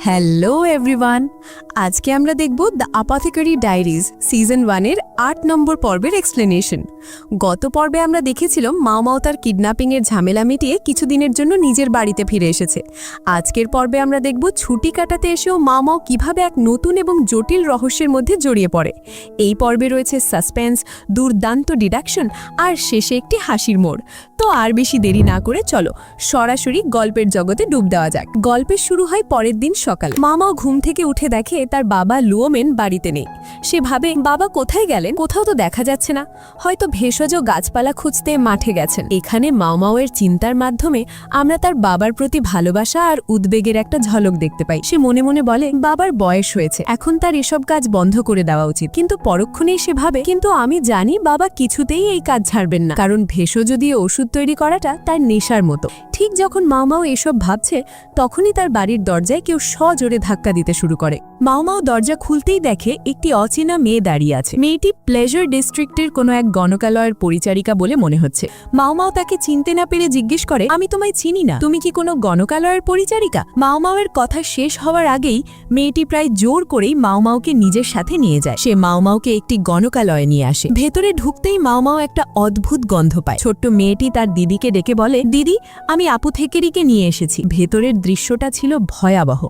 Hello everyone, আজকে আমরা দেখব দ্য অ্যাপথেকারি ডায়েরিজ সিজন 1-এর 8 নম্বর পর্বের এক্সপ্লেনেশন। গত পর্বে আমরা দেখেছিলাম মাও তার কিডন্যাপিংয়ের ঝামেলা মিটিয়ে কিছুদিনের জন্য নিজের বাড়িতে ফিরে এসেছে। আজকের পর্বে আমরা দেখব ছুটি কাটাতে এসেও মাও কিভাবে এক নতুন এবং জটিল রহস্যের মধ্যে জড়িয়ে পড়ে। এই পর্বে রয়েছে সাসপেন্স, দুর্দান্ত ডিডাকশন আর শেষে একটি হাসির মোড়। তো আর বেশি দেরি না করে চলো সরাসরি গল্পের জগতে ডুব দেওয়া যাক। গল্পের শুরু হয় পরের দিন সকাল। মাও ঘুম থেকে উঠে দেখে তার বাবা লুওমেন বাড়িতে নেই। সে ভাবে বাবা কোথায় গেলেন, কোথাও তো দেখা যাচ্ছে না, হয়তো ভেষজ গাছপালা খুঁজতে মাঠে গেছেন। এখানে মাও-এর চিন্তার মাধ্যমে আমরা তার বাবার প্রতি ভালোবাসা আর উদ্বেগের একটা ঝলক দেখতে পাই। সে মনে মনে বলে বাবার বয়স হয়েছে, এখন তার এসব কাজ বন্ধ করে দেওয়া উচিত। কিন্তু পরক্ষণেই সে ভাবে কিন্তু আমি জানি বাবা কিছুতেই এই কাজ ছাড়বেন না, কারণ ভেষজ দিয়ে ওষুধ তৈরি করাটা তার নেশার মতো। ঠিক যখন মাও এসব ভাবছে তখনই তার বাড়ির দরজায় কেউ সজোরে ধাক্কা দিতে শুরু করে। মাও দরজা খুলতেই দেখে একটি অচেনা মেয়ে দাঁড়িয়ে আছে। মেয়েটি প্লেজার ডিস্ট্রিক্টের কোনো এক গণকালয়ের পরিচারিকা বলে মনে হচ্ছে। মাও তাকে চিনতে না পেরে জিজ্ঞেস করে, আমি তোমায় চিনি না, তুমি কি কোনো গণকালয়ের পরিচারিকা? মাও-এর কথা শেষ হওয়ার আগেই মেয়েটি প্রায় জোর করেই মাও-কে নিজের সাথে নিয়ে যায়। সে মাও-কে একটি গণকালয়ে নিয়ে আসে। ভেতরে ঢুকতেই মাও একটা অদ্ভুত গন্ধ পায়। ছোট্ট মেয়েটি তার দিদিকে ডেকে বলে, দিদি, আমি অ্যাপথেকারিকে নিয়ে এসেছি। ভেতরের দৃশ্যটা ছিল ভয়াবহ।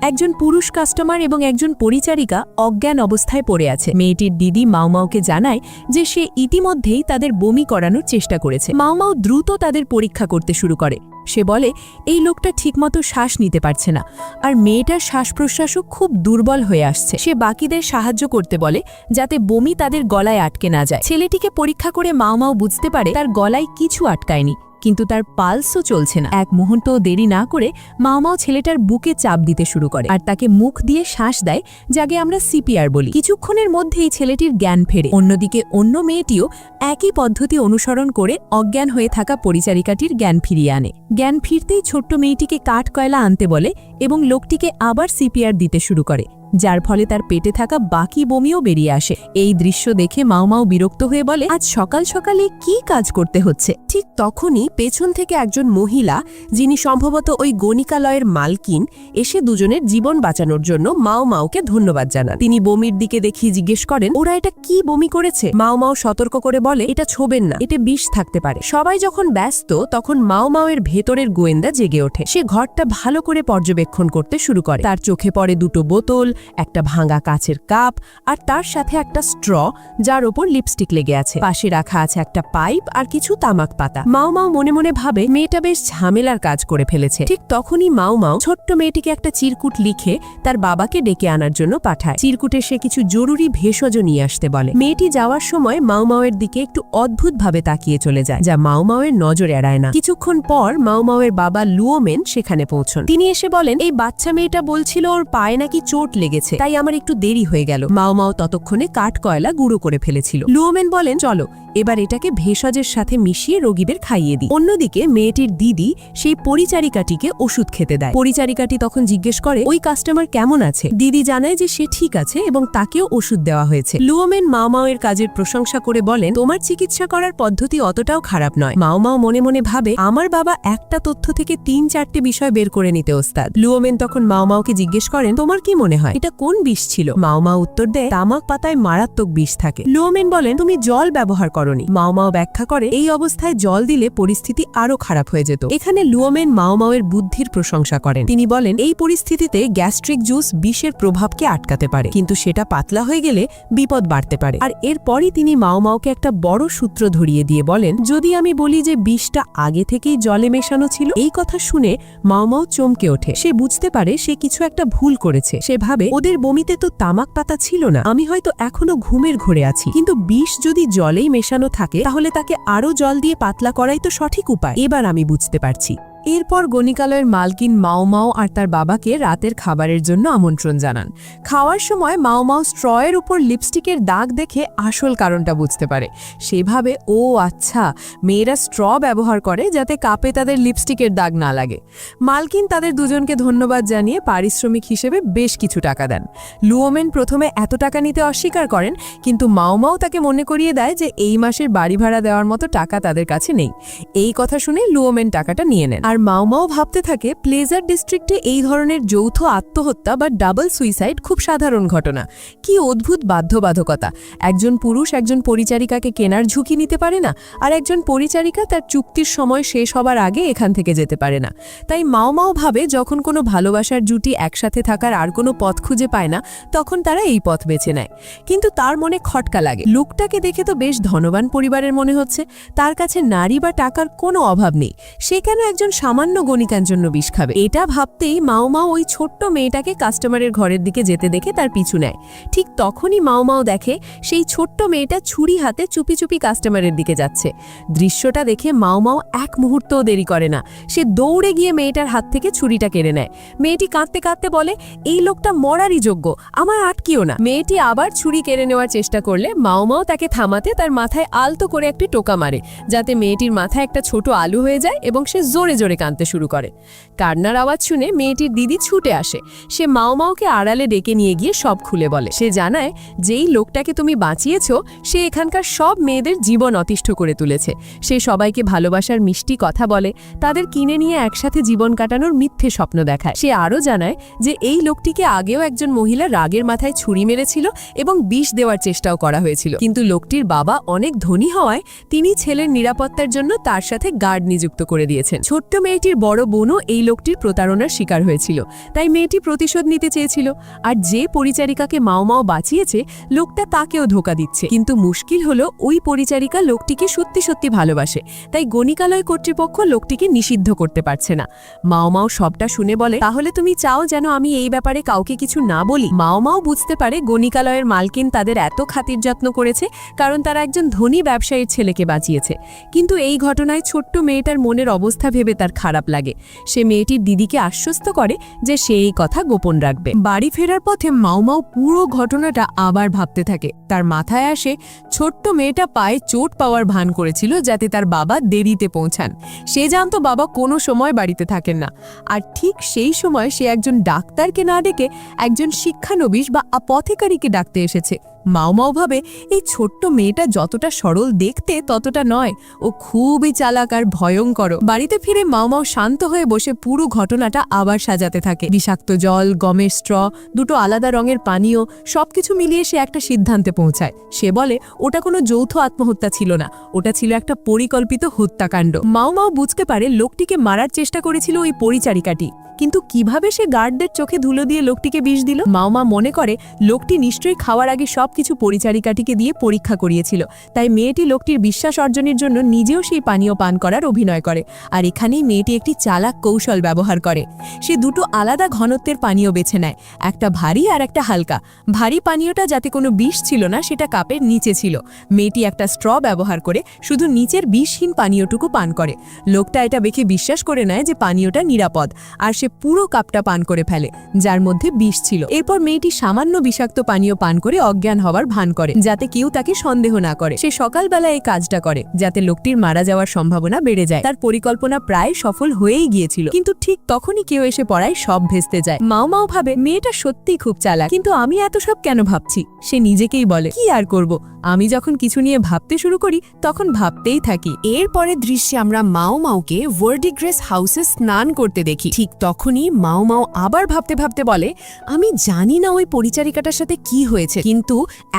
একজন পুরুষ কাস্টমার এবং একজন পরিচারিকা অজ্ঞান অবস্থায় পড়ে আছে। মেয়েটির দিদি মাও-কে জানায় যে সে ইতিমধ্যেই তাদের বমি করানোর চেষ্টা করেছে। মাও দ্রুত তাদের পরীক্ষা করতে শুরু করে। সে বলে এই লোকটা ঠিকমতো শ্বাস নিতে পারছে না, আর মেয়েটার শ্বাস প্রশ্বাসও খুব দুর্বল হয়ে আসছে। সে বাকিদের সাহায্য করতে বলে যাতে বমি তাদের গলায় আটকে না যায়। ছেলেটিকে পরীক্ষা করে মাও বুঝতে পারে তার গলায় কিছু আটকায়নি, কিন্তু তার পালসও চলছে না। এক মুহূর্ত দেরি না করে মাও ছেলেটার বুকে চাপ দিতে শুরু করে আর তাকে মুখ দিয়ে শ্বাস দেয়, যাকে আমরা সিপিআর বলি। কিছুক্ষণের মধ্যেই ছেলেটির জ্ঞান ফেরে। অন্যদিকে অন্য মেয়েটিও একই পদ্ধতি অনুসরণ করে অজ্ঞান হয়ে থাকা পরিচারিকাটির জ্ঞান ফিরিয়ে আনে। জ্ঞান ফিরতেই ছোট্ট মেয়েটিকে কাঠ কয়লা আনতে বলে এবং লোকটিকে আবার সিপিআর দিতে শুরু করে, যার ফলে তার পেটে থাকা বাকি বমিও বেরিয়ে আসে। এই দৃশ্য দেখে মাও বিরক্ত হয়ে বলে, আজ সকাল সকালে কি কাজ করতে হচ্ছে? ঠিক তখনই পেছন থেকে একজন মহিলা, যিনি সম্ভবত ওই গণিকালয়ের মালকিন, এসে দুজনের জীবন বাঁচানোর জন্য মাওকে ধন্যবাদ জানান। তিনি বমির দিকে দেখিয়ে জিজ্ঞেস করেন, ওরা এটা কি বমি করেছে? মাও সতর্ক করে বলে, এটা ছোবেন না, এতে বিষ থাকতে পারে। সবাই যখন ব্যস্ত তখন মাও-এর ভেতরের গোয়েন্দা জেগে ওঠে। সে ঘরটা ভালো করে পর্যবেক্ষণ করতে শুরু করে। তার চোখে পড়ে দুটো বোতল, একটা ভাঙা কাচের কাপ আর তার সাথে একটা স্ট্র, যার ওপর লিপস্টিক লেগে আছে। পাশে রাখা আছে একটা পাইপ আর কিছু তামাক পাতা। মাও মনে মনে ভাবে মেয়েটা বেশ ঝামেলার কাজ করে ফেলেছে। ঠিক তখনই মাও ছোট্ট মেয়েটিকে একটা চিরকুট লিখে তার বাবাকে ডেকে আনার জন্য পাঠায়। চিরকুটে সে কিছু জরুরি ভেষজ নিয়ে আসতে বলে। মেয়েটি যাওয়ার সময় মাও-এর দিকে একটু অদ্ভুতভাবে তাকিয়ে চলে যায়, যা মাও-এর নজর এড়ায় না। কিছুক্ষণ পর মাও-এর বাবা লুওমেন সেখানে পৌঁছন। তিনি এসে বলেন, এই বাচ্চা মেয়েটা বলছিল ওর পায়ে নাকি চোট লেগেছে, তাই আমার একটু দেরি হয়ে গেল। মাও ততক্ষণে কাঠ কয়লা গুঁড়ো করে ফেলেছিল। লুওমেন বলেন, চলো এবার এটাকে ভেষজের সাথে মিশিয়ে রোগীদের খাইয়ে দিই। অন্যদিকে মেয়েটির দিদি সেই পরিচারিকাটিকে ওষুধ খেতে দেয়। পরিচারিকাটি তখন জিজ্ঞেস করে, ওই কাস্টমার কেমন আছে? দিদি জানায় যে সে ঠিক আছে এবং তাকেও ওষুধ দেওয়া হয়েছে। লুওমেন মাও-এর কাজের প্রশংসা করে বলেন, তোমার চিকিৎসা করার পদ্ধতি অতটাও খারাপ নয়। মাও মনে মনে ভাবে, আমার বাবা একটা তথ্য থেকে 3-4টে বিষয় বের করে নিতে ওস্তাদ। লুওমেন তখন মাও-কে জিজ্ঞেস করেন, তোমার কি মনে হয় এটা কোন বিষ ছিল? মাও উত্তর দেয়, তামাক পাতায় মারাত্মক বিষ থাকে। লুওমেন বলেন, তুমি জল ব্যবহার করনি। মাও ব্যাখ্যা করে, এই অবস্থায় জল দিলে পরিস্থিতি আরো খারাপ হয়ে যেত। এখানে লুওমেন মাও-এর বুদ্ধির প্রশংসা করেন। তিনি বলেন, এই পরিস্থিতিতে গ্যাস্ট্রিক জুস বিষের প্রভাবকে আটকাতে পারে, কিন্তু সেটা পাতলা হয়ে গেলে বিপদ বাড়তে পারে। আর এরপরই তিনি মাও-কে একটা বড় সূত্র ধরিয়ে দিয়ে বলেন, যদি আমি বলি যে বিষটা আগে থেকেই জলে মেশানো ছিল? এই কথা শুনে মাও চমকে ওঠে। সে বুঝতে পারে সে কিছু একটা ভুল করেছে। সে ভাবে, ওদের বমিতে তো তামাক পাতা ছিল না, আমি হয়তো এখনো ঘুমের ঘোরে আছি। কিন্তু বিষ যদি জলেই মেশানো থাকে তাহলে তাকে আরো জল দিয়ে পাতলা করাই তো সঠিক উপায়। এবার আমি বুঝতে পারছি। এরপর গণিকালয়ের মালকিন মাও আর তার বাবাকে রাতের খাবারের জন্য আমন্ত্রণ জানান। খাওয়ার সময় মাও স্ট্রয়ের উপর লিপস্টিকের দাগ দেখে আসল কারণটা বুঝতে পারে। সেভাবে ও আচ্ছা, মেয়েরা স্ট্র ব্যবহার করে যাতে কাপে তাদের লিপস্টিকের দাগ না লাগে। মালকিন তাদের দুজনকে ধন্যবাদ জানিয়ে পারিশ্রমিক হিসেবে বেশ কিছু টাকা দেন। লুওমেন প্রথমে এত টাকা নিতে অস্বীকার করেন, কিন্তু মাও তাকে মনে করিয়ে দেয় যে এই মাসের বাড়ি ভাড়া দেওয়ার মতো টাকা তাদের কাছে নেই। এই কথা শুনে লুওমেন টাকাটা নিয়ে নেন। আর আর মাও মাও ভাবতে থাকে প্লেজার ডিস্ট্রিক্টে এই ধরনের যৌথ আত্মহত্যা বা ডাবল সুইসাইড খুব সাধারণ ঘটনা। কি অদ্ভুত বাধ্যবাধকতা! একজন পুরুষ একজন পরিচারিকাকে কেনার ঝুঁকি নিতে পারে না, আর একজন পরিচারিকা তার চুক্তির সময় শেষ হবার আগে এখান থেকে যেতে পারে না। তাই মাও মাও ভাবে যখন কোনো ভালোবাসার জুটি একসাথে থাকার আর কোনো পথ খুঁজে পায় না, তখন তারা এই পথ বেছে নেয়। কিন্তু তার মনে খটকা লাগে। লোকটাকে দেখে তো বেশ ধনবান পরিবারের মনে হচ্ছে, তার কাছে নারী বা টাকার কোনো অভাব নেই, সে কেন একজন সামান্য গণিকার জন্য বিষ খাবে? এটা ভাবতেই মাও মাও ওই ছোট্ট মেয়েটাকে কাস্টমারের ঘরের দিকে যেতে দেখে তার পিছু নেয়। ঠিক তখনই মাও মাও দেখে সেই ছোট্ট মেয়েটা ছুরি হাতে চুপি চুপি কাস্টমারের দিকে যাচ্ছে। দৃশ্যটা দেখে মাও মাও এক মুহূর্তও দেরি করে না, সে দৌড়ে গিয়ে মেয়েটার হাত থেকে ছুরিটা কেড়ে নেয়। মেয়েটি কাঁদতে কাঁদতে বলে, এই লোকটা মরারই যোগ্য, আমার আটকিও না। মেয়েটি আবার ছুরি কেড়ে নেওয়ার চেষ্টা করলে মাও মাও তাকে থামাতে তার মাথায় আলতো করে একটি টোকা মারে, যাতে মেয়েটির মাথায় একটা ছোট আলু হয়ে যায় এবং সে জোরে জোরে কাঁদতে শুরু করে। কান্নার আওয়াজ শুনে মেয়েটির দিদি ছুটে আসে। সে মাও মাওকে আড়ালে ডেকে নিয়ে গিয়ে সব খুলে বলে। সে জানায়, যেই লোকটাকে তুমি বাঁচিয়েছ সে এখানকার সব মেয়েদের জীবন অতিষ্ঠ করে তুলেছে। সে সবাইকে ভালোবাসার মিষ্টি কথা বলে, তাদের কিনে নিয়ে একসাথে জীবন কাটানোর মিথ্যে স্বপ্ন দেখায়। সে আরও জানায় যে এই লোকটিকে আগেও একজন মহিলা রাগের মাথায় ছুরি মেরেছিল এবং বিষ দেওয়ার চেষ্টাও করা হয়েছিল, কিন্তু লোকটির বাবা অনেক ধনী হওয়ায় তিনি ছেলের নিরাপত্তার জন্য তার সাথে গার্ড নিযুক্ত করে দিয়েছেন। ছোট্ট মেয়েটির বড় বোনও এই লোকটির প্রতারণার শিকার হয়েছিল, তাই মেয়েটি প্রতিশোধ নিতে চেয়েছিল। আর যে পরিচারিকাকে মাও মাও বাঁচিয়েছে লোকটা তাকেও ধোঁকা দিচ্ছে। কিন্তু মুশকিল হলো ওই পরিচারিকা লোকটিকে সত্যি সত্যি ভালোবাসে, তাই গণিকালয় কর্তৃপক্ষ লোকটিকে নিষিদ্ধ করতে পারছে না। মাও মাও সবটা শুনে বলে, তাহলে তুমি চাও যেন আমি এই ব্যাপারে কাউকে কিছু না বলি? মাও মাও বুঝতে পারে গণিকালয়ের মালকিন তাদের এত খাতির যত্ন করেছে কারণ তারা একজন ধনী ব্যবসায়ীর ছেলেকে বাঁচিয়েছে। কিন্তু এই ঘটনায় ছোট্ট মেয়েটার মনের অবস্থা ভেবে তার খারাপ লাগে। সে মেয়েটির দিদিকে আশ্বস্ত করে যে সে এই কথা গোপন রাখবে। বাড়ি ফেরার পথে মাও মাও পুরো ঘটনাটা আবার ভাবতে থাকে। তার মাথায় আসে ছোট্ট মেয়েটা পায়ে চোট পাওয়ার ভান করেছিল যাতে তার বাবা দেরিতে পৌঁছান। সে জানতো বাবা কোনো সময় বাড়িতে থাকেন না, আর ঠিক সেই সময় সে একজন ডাক্তারকে না ডেকে একজন শিক্ষানবিশ বা অপথিকারীকে ডাকতে এসেছে। মাও মাও ভাবে এই ছোট্ট মেয়েটা যতটা সরল দেখতে ততটা নয়, ও খুবই চালাক আর ভয়ঙ্কর। বাড়িতে ফিরে মাও মাও শান্ত হয়ে বসে পুরো ঘটনাটা আবার সাজাতে থাকে। বিষাক্ত জল, গমের স্ট্র, দুটো আলাদা রঙের পানীয়, সবকিছু মিলিয়ে সে একটা সিদ্ধান্তে পৌঁছায়। সে বলে ওটা কোনো যৌথ আত্মহত্যা ছিল না, ওটা ছিল একটা পরিকল্পিত হত্যাকাণ্ড। মাও মাও বুঝতে পারে লোকটিকে মারার চেষ্টা করেছিল ওই পরিচারিকাটি, কিন্তু কিভাবে সে গার্ডদের চোখে ধুলো দিয়ে লোকটিকে বিষ দিল? মাও মা মনে করে লোকটি নিশ্চয়ই খাওয়ার আগে সবকিছু পরিচারিকাটিকে দিয়ে পরীক্ষা করিয়েছিল, তাই মেয়েটি লোকটির বিশ্বাস অর্জনের জন্য নিজেও সেই পানীয় পান করার অভিনয় করে। আর এখানেই মেয়েটি একটি চালাক কৌশল ব্যবহার করে। সে দুটো আলাদা ঘনত্বের পানীয় বেছে নেয়, একটা ভারী আর একটা হালকা। ভারী পানীয়টা যাতে কোনো বিষ ছিল না সেটা কাপের নিচে ছিল। মেয়েটি একটা স্ট্র ব্যবহার করে শুধু নিচের বিষহীন পানীয়টুকু পান করে। লোকটা এটা দেখে বিশ্বাস করে নেয় যে পানীয়টা নিরাপদ, আর সে পুরো কাপটা পান করে ফেলে যার মধ্যে বিষ ছিল। এরপর মেয়েটি সামান্য বিষাক্ত পানীয় পান করে অজ্ঞান হওয়ার ভান করে যাতে কেউ তাকে সন্দেহ না করে। সে সকালবেলা এই কাজটা করে যাতে লোকটির মারা যাওয়ার সম্ভাবনা বেড়ে যায়। তার পরিকল্পনা প্রায় সফল হয়েই গিয়েছিল, কিন্তু ঠিক তখনই কেউ এসে পড়ায় সব ভেস্তে যায়। মাও মাও ভাবে মেয়েটা সত্যিই খুব চালাক, কিন্তু আমি এত সব কেন ভাবছি? সে নিজেকেই বলে, কি আর করব, আমি যখন কিছু নিয়ে ভাবতে শুরু করি তখন ভাবতেই থাকি। এরপরের দৃশ্যে আমরা মাও মাওকে ভার্ডিগ্রেস হাউসে স্নান করতে দেখি। ঠিক তখনই মাও মাও আবার ভাবতে ভাবতে বলে, আমি জানি না ওই পরিচারিকাটার সাথে কি হয়েছে, কিন্তু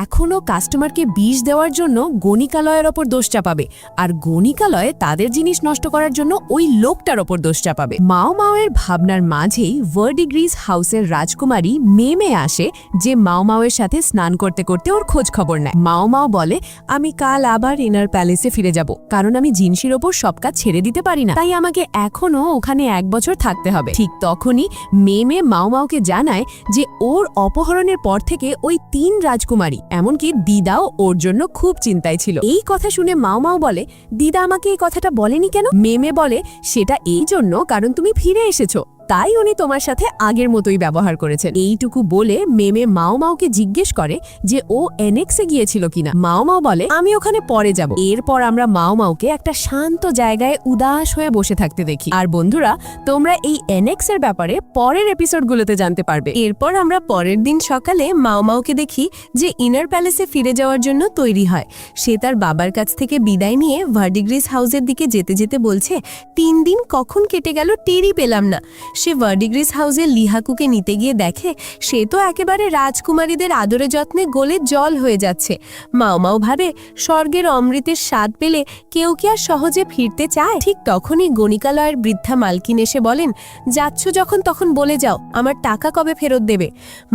এখনো কাস্টমারকে বিষ দেওয়ার জন্য গণিকালয়ের ওপর দোষ চাপাবে, আর গণিকালয়ে তাদের জিনিস নষ্ট করার জন্য ওই লোকটার ওপর দোষ চাপাবে। মাও মাওয়ের ভাবনার মাঝেই ভার্ডিগ্রেস হাউসের রাজকুমারী মেমে আসে, যে মাও মাওয়ের সাথে স্নান করতে করতে ওর খোঁজ খবর নেয়। মাও মাও বলে, আমি কাল আবার ইনার প্যালেসে ফিরে যাব, কারণ আমি জিনসির ওপর সব কাজ ছেড়ে দিতে পারি না, তাই আমাকে এখনো ওখানে 1 বছর থাকতে হবে। ঠিক তখনই মেমে মাও মাওকে জানায় যে ওর অপহরণের পর থেকে ওই 3 রাজকুমারী এমনকি দিদাও ওর জন্য খুব চিন্তায় ছিল। এই কথা শুনে মাও মাও বলে, দিদা আমাকে এই কথাটা বলেনি কেন? মেমে বলে, সেটা এই জন্য কারণ তুমি ফিরে এসেছো, তাই উনি তোমার সাথে আগের মতোই ব্যবহার করেছেন। এইটুকু বলে মেমে মাও মাওকে জিজ্ঞেস করে যে ও এনএক্সে গিয়েছিল কিনা। মাও মাও বলে আমি ওখানে পরে যাব। এরপর আমরা মাও মাওকে একটা শান্ত জায়গায় উদাস হয়ে বসে থাকতে দেখি। আর বন্ধুরা, তোমরা এই এনএক্স এর ব্যাপারে পরের এপিসোডগুলোতে জানতে পারবে। এরপর আমরা পরের দিন সকালে মাও মাওকে দেখি যে ইনার প্যালেসে ফিরে যাওয়ার জন্য তৈরি হয়। সে তার বাবার কাছ থেকে বিদায় নিয়ে ভার্ডিগ্রিস হাউসের দিকে যেতে যেতে বলছে 3 দিন কখন কেটে গেল টেরই পেলাম না। সে ভার্ডিগ্রিস হাউসে লিহাকুকে নিতে গিয়ে দেখে সে তো একেবারে রাজকুমারীদের আদরে যত্নে গলে জল হয়ে যাচ্ছে। মাও মাও ভাবে স্বর্গের অমৃতের স্বাদ পেলে কেউ কি আর সহজে ফিরতে চায়। ঠিক তখনই গণিকালয়ের বৃদ্ধা মালকিন এসে বলেন, যাচ্ছ যখন তখন বলে যাও আমার টাকা কবে ফেরত দেবে।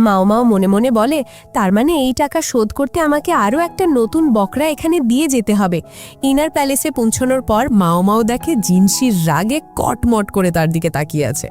মাও মাও মনে মনে বলে, তার মানে এই টাকা শোধ করতে আমাকে আরও একটা নতুন বকরা এখানে দিয়ে যেতে হবে। ইনার প্যালেসে পৌঁছানোর পর মাও মাও দেখে জিনসির রাগে কটমট করে তার দিকে তাকিয়ে আছে।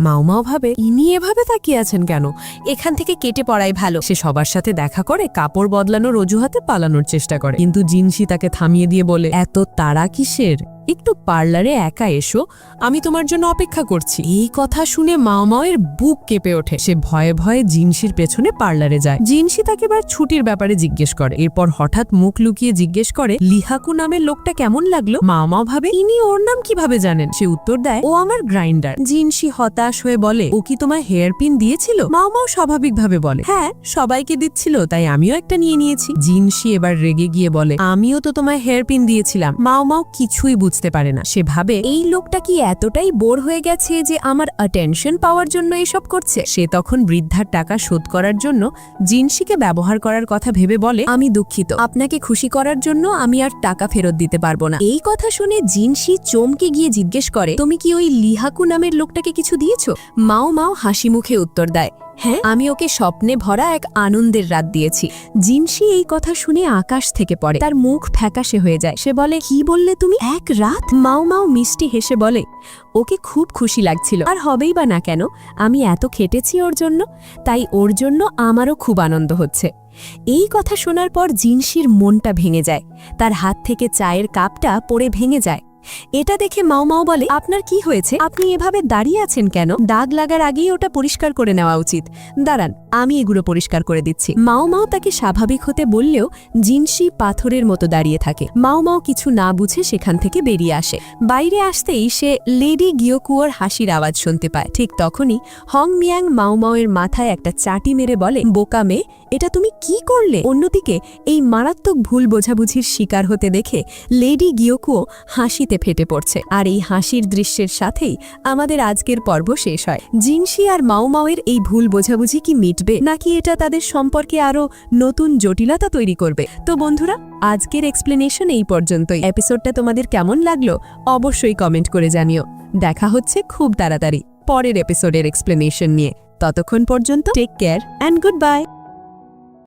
মাও মাও ভাবে, ইনি এভাবে তাকিয়ে আছেন কেন? এখান থেকে কেটে পড়াই ভালো। সে সবার সাথে দেখা করে কাপড় বদলানোর অজুহাতে পালানোর চেষ্টা করে, কিন্তু জিনসি তাকে থামিয়ে দিয়ে বলে, এত তাড়া কিসের? একটু পার্লারে একা এসো, আমি তোমার জন্য অপেক্ষা করছি। এই কথা শুনে মাও মাওয়ের বুক কেঁপে ওঠে। সে ভয়ে ভয়ে জিনসির পেছনে পার্লারে যায়। জিনসি তাকে এবার ছুটির ব্যাপারে জিজ্ঞেস করে। এরপর হঠাৎ মুখ লুকিয়ে জিজ্ঞেস করে, লিহাকু নামের লোকটা কেমন লাগলো? মাও মাও ভাবে, ইনি ওর নাম কিভাবে জানেন? সে উত্তর দেয়, ও আমার গ্রাইন্ডার। জিনসি হতাশ হয়ে বলে, ও কি তোমায় হেয়ার পিন দিয়েছিল? মাও মাও স্বাভাবিকভাবে বলে, হ্যাঁ সবাইকে দিচ্ছিল, তাই আমিও একটা নিয়ে নিয়েছি। জিনসি এবার রেগে গিয়ে বলে, আমিও তো তোমায় হেয়ার পিন দিয়েছিলাম। মাও মাও কিছুই বুঝতে পারে না। সে ভাবে এই লোকটা কি এতটাই বোর হয়ে গেছে যে আমার অ্যাটেনশন পাওয়ার জন্য এসব করছে। সে তখন বৃদ্ধার টাকা শোধ করার জন্য জিনসিকে ব্যবহার করার কথা ভেবে বলে, আমি দুঃখিত, আপনাকে খুশি করার জন্য আমি আর টাকা ফেরত দিতে পারবো না। এই কথা শুনে জিনসি চমকে গিয়ে জিজ্ঞেস করে, তুমি কি ওই লিহাকু নামের লোকটাকে কিছু দিয়েছো? মাও মাও হাসি মুখে উত্তর দেয়, হ্যাঁ আমি ওকে স্বপ্নে ভরা এক আনন্দের রাত দিয়েছি। জিনসি এই কথা শুনে আকাশ থেকে পড়ে, তার মুখ ফ্যাকাশে হয়ে যায়। সে বলে, কি বললে তুমি, এক রাত? মাও মাও মিষ্টি হেসে বলে, ওকে খুব খুশি লাগছিল, আর হবেই বা না কেন, আমি এত খেটেছি ওর জন্য, তাই ওর জন্য আমারও খুব আনন্দ হচ্ছে। এই কথা শোনার পর জিনসির মনটা ভেঙে যায়, তার হাত থেকে চায়ের কাপটা পড়ে ভেঙে যায়। এটা দেখে মাও মাও বলে, আপনার কি হয়েছে? আপনি এভাবে দাঁড়িয়ে আছেন কেন? দাগ লাগার আগেই ওটা পরিষ্কার করে নেওয়া উচিত। দাঁড়ান, আমি এগুলো পরিষ্কার করে দিচ্ছি। মাও মাও তাকে স্বাভাবিক হতে বললেও জিনসি পাথরের মতো দাঁড়িয়ে থাকে। মাও মাও কিছু না বুঝে সেখান থেকে বেরিয়ে আসে। বাইরে আসতেই সে লেডি গিয়োকুয়োর হাসির আওয়াজ শুনতে পায়। ঠিক তখনই হং মিয়াং মাও মাওয়ের মাথায় একটা চাটি মেরে বলে, বোকা মেয়ে, এটা তুমি কি করলে? অন্যদিকে এই মারাত্মক ভুল বোঝাবুঝির শিকার হতে দেখে লেডি গিয়োকুয়ো হাসিতে ফেটে পড়ছে। আর এই হাসির দৃশ্যের সাথেই আমাদের আজকের পর্ব শেষ হয়। জিনসি আর মাও মাওয়ের এই ভুল বোঝাবুঝি কি মিটবে, নাকি এটা তাদের সম্পর্কে আরো নতুন জটিলতা তৈরি করবে? তো বন্ধুরা, আজকের এক্সপ্লেনেশন এই পর্যন্তই। এপিসোডটা তোমাদের কেমন লাগলো অবশ্যই কমেন্ট করে জানিও। দেখা হচ্ছে খুব তাড়াতাড়ি পরের এপিসোডের এক্সপ্লেনেশন নিয়ে। ততক্ষণ পর্যন্ত take care and good bye.